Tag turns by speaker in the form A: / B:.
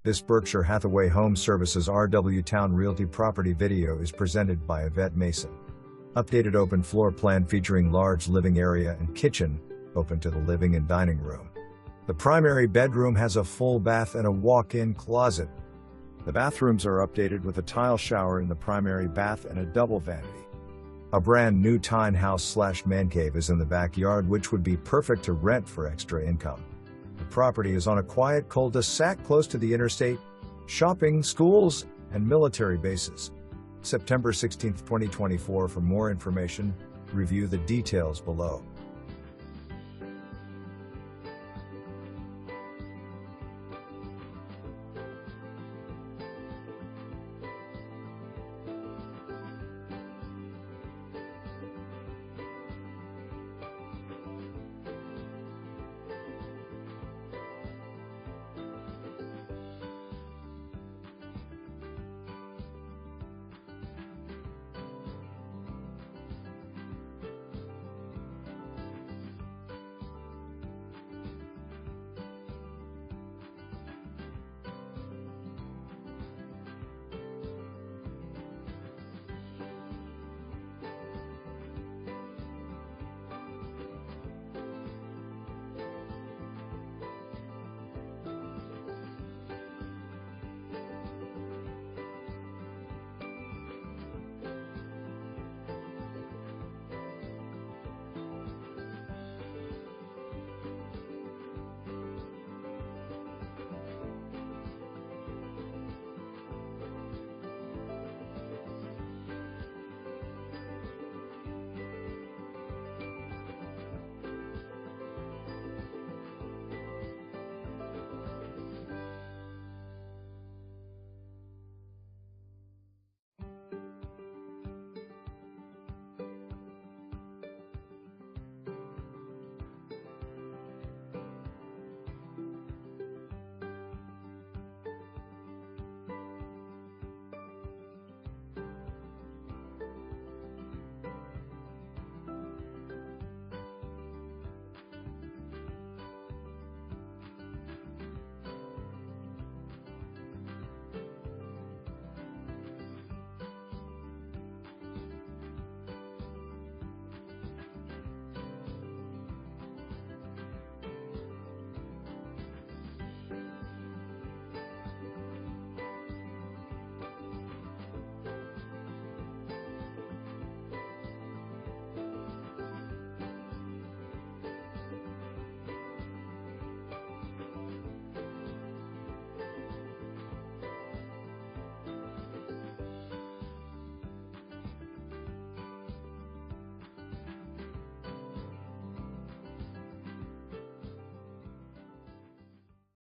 A: This Berkshire Hathaway Home Services RW Towne Realty property video is presented by Yvette Mason. Updated open floor plan featuring large living area and kitchen, open to the living and dining room. The primary bedroom has a full bath and a walk-in closet. The bathrooms are updated with a tile shower in the primary bath and a double vanity. A brand new tine house/mancave is in the backyard, which would be perfect to rent for extra income. The property is on a quiet cul-de-sac close to the interstate, shopping, schools, and military bases. September 16, 2024. For more information, review the details below.